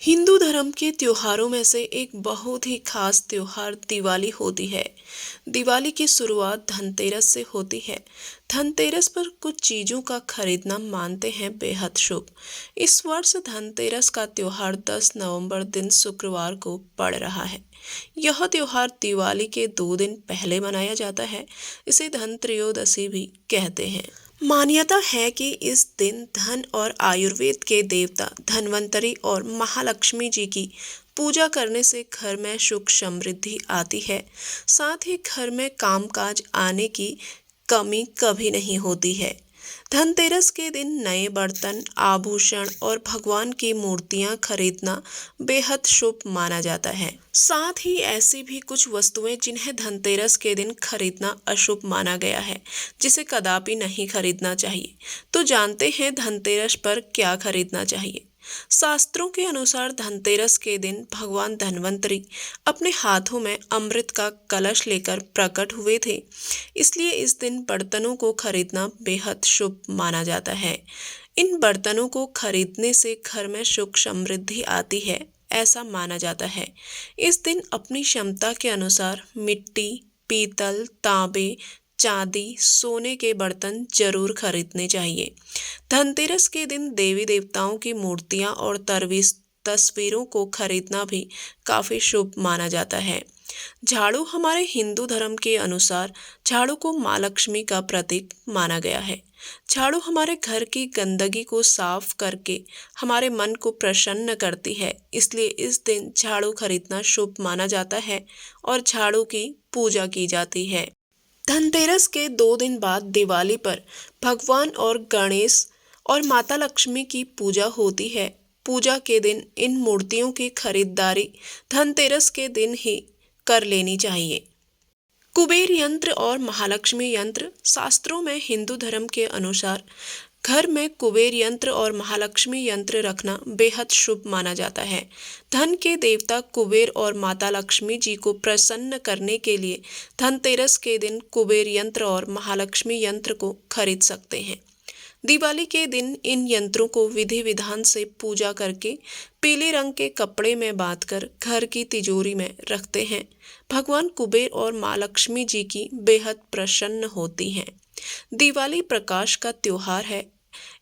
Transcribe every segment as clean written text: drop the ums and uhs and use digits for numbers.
हिंदू धर्म के त्योहारों में से एक बहुत ही खास त्योहार दिवाली होती है। दिवाली की शुरुआत धनतेरस से होती है। धनतेरस पर कुछ चीजों का खरीदना मानते हैं बेहद शुभ। इस वर्ष धनतेरस का त्योहार 10 नवंबर दिन शुक्रवार को पड़ रहा है। यह त्योहार दिवाली के 2 दिन पहले मनाया जाता है। इसे धन त्रयोदशी भी कहते हैं। मान्यता है कि इस दिन धन और आयुर्वेद के देवता धन्वंतरी और महालक्ष्मी जी की पूजा करने से घर में सुख समृद्धि आती है। साथ ही घर में कामकाज आने की कमी कभी नहीं होती है। धनतेरस के दिन नए बर्तन, आभूषण और भगवान की मूर्तियां खरीदना बेहद शुभ माना जाता है। साथ ही ऐसी भी कुछ वस्तुएं जिन्हें धनतेरस के दिन खरीदना अशुभ माना गया है, जिसे कदापि नहीं खरीदना चाहिए। तो जानते हैं धनतेरस पर क्या खरीदना चाहिए। शास्त्रों के अनुसार धनतेरस के दिन भगवान धन्वंतरी अपने हाथों में अमृत का कलश लेकर प्रकट हुए थे। इसलिए इस दिन बर्तनों को खरीदना बेहद शुभ माना जाता है। इन बर्तनों को खरीदने से घर में सुख समृद्धि आती है, ऐसा माना जाता है। इस दिन अपनी क्षमता के अनुसार मिट्टी, पीतल, तांबे, चांदी, सोने के बर्तन जरूर खरीदने चाहिए। धनतेरस के दिन देवी देवताओं की मूर्तियां और तस्वीरों को खरीदना भी काफी शुभ माना जाता है। झाड़ू हमारे हिंदू धर्म के अनुसार झाड़ू को माँ लक्ष्मी का प्रतीक माना गया है। झाड़ू हमारे घर की गंदगी को साफ करके हमारे मन को प्रसन्न करती है। इसलिए इस दिन झाड़ू खरीदना शुभ माना जाता है और झाड़ू की पूजा की जाती है। धनतेरस के 2 दिन बाद दिवाली पर भगवान और गणेश और माता लक्ष्मी की पूजा होती है। पूजा के दिन इन मूर्तियों की खरीदारी धनतेरस के दिन ही कर लेनी चाहिए। कुबेर यंत्र और महालक्ष्मी यंत्र शास्त्रों में हिंदू धर्म के अनुसार घर में कुबेर यंत्र और महालक्ष्मी यंत्र रखना बेहद शुभ माना जाता है। धन के देवता कुबेर और माता लक्ष्मी जी को प्रसन्न करने के लिए धनतेरस के दिन कुबेर यंत्र और महालक्ष्मी यंत्र को खरीद सकते हैं। दिवाली के दिन इन यंत्रों को विधि विधान से पूजा करके पीले रंग के कपड़े में बांधकर घर की तिजोरी में रखते हैं। भगवान कुबेर और माँ लक्ष्मी जी की बेहद प्रसन्न होती हैं। दिवाली प्रकाश का त्योहार है।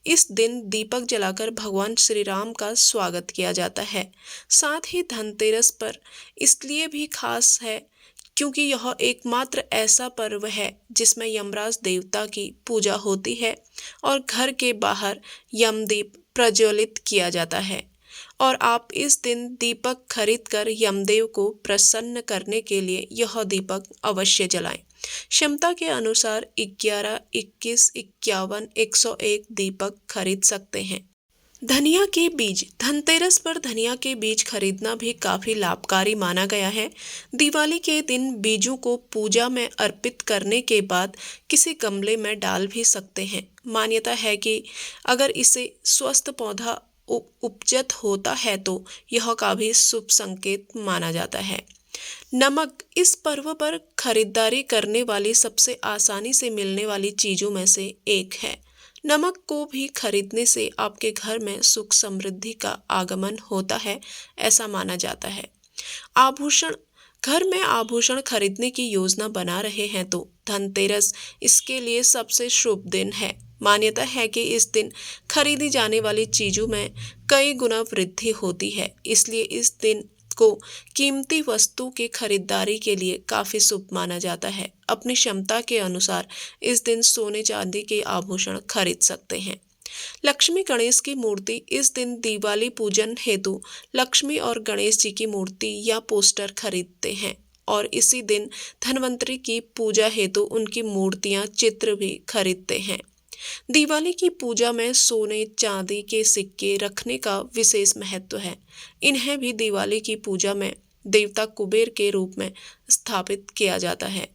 इस दिन दीपक जलाकर भगवान श्री राम का स्वागत किया जाता है। साथ ही धनतेरस पर इसलिए भी खास है क्योंकि यह एकमात्र ऐसा पर्व है जिसमें यमराज देवता की पूजा होती है और घर के बाहर यमदीप प्रज्वलित किया जाता है। और आप इस दिन दीपक खरीद कर यमदेव को प्रसन्न करने के लिए यह दीपक अवश्य जलाएं। क्षमता के अनुसार 11, 21, 51, 101 दीपक खरीद सकते हैं। धनिया के बीज धनतेरस पर धनिया के बीज खरीदना भी काफी लाभकारी माना गया है। दिवाली के दिन बीजों को पूजा में अर्पित करने के बाद किसी गमले में डाल भी सकते हैं। मान्यता है कि अगर इसे स्वस्थ पौधा उपजत होता है तो यह का भी शुभ संकेत माना जाता है। नमक इस पर्व पर खरीदारी करने वाली सबसे आसानी से मिलने वाली चीजों में से एक है। नमक को भी खरीदने से आपके घर में सुख समृद्धि का आगमन होता है, ऐसा माना जाता है। आभूषण घर में आभूषण खरीदने की योजना बना रहे हैं तो धनतेरस इसके लिए सबसे शुभ दिन है। मान्यता है कि इस दिन खरीदी जाने वाली चीजों में कई गुना वृद्धि होती है। इसलिए इस दिन को कीमती वस्तु की खरीदारी के लिए काफी शुभ माना जाता है। अपनी क्षमता के अनुसार इस दिन सोने चांदी के आभूषण खरीद सकते हैं। लक्ष्मी गणेश की मूर्ति इस दिन दिवाली पूजन हेतु लक्ष्मी और गणेश जी की मूर्ति या पोस्टर खरीदते हैं और इसी दिन धन्वंतरी की पूजा हेतु उनकी मूर्तियां, चित्र भी खरीदते हैं। दिवाली की पूजा में सोने चांदी के सिक्के रखने का विशेष महत्व है। इन्हें भी दिवाली की पूजा में देवता कुबेर के रूप में स्थापित किया जाता है।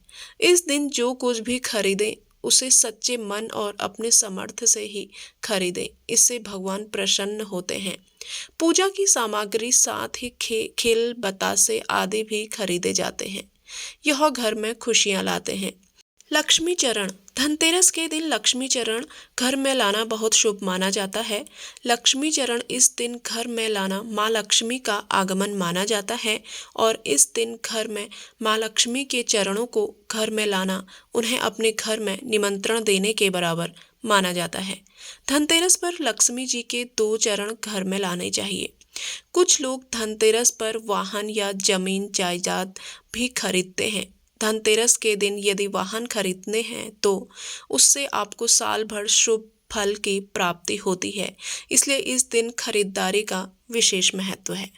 इस दिन जो कुछ भी खरीदें उसे सच्चे मन और अपने समर्थ से ही खरीदें। इससे भगवान प्रसन्न होते हैं। पूजा की सामग्री साथ ही खिल, बतासे आदि भी खरीदे जाते हैं। यह घर में खुशियां लाते हैं। लक्ष्मी चरण। धनतेरस के दिन लक्ष्मी चरण घर में लाना बहुत शुभ माना जाता है। लक्ष्मी चरण इस दिन घर में लाना माँ लक्ष्मी का आगमन माना जाता है और इस दिन घर में माँ लक्ष्मी के चरणों को घर में लाना उन्हें अपने घर में निमंत्रण देने के बराबर माना जाता है। धनतेरस पर लक्ष्मी जी के 2 चरण घर में लाने चाहिए। कुछ लोग धनतेरस पर वाहन या जमीन जायदाद भी खरीदते हैं। धनतेरस के दिन यदि वाहन खरीदने हैं तो उससे आपको साल भर शुभ फल की प्राप्ति होती है, इसलिए इस दिन खरीदारी का विशेष महत्व है।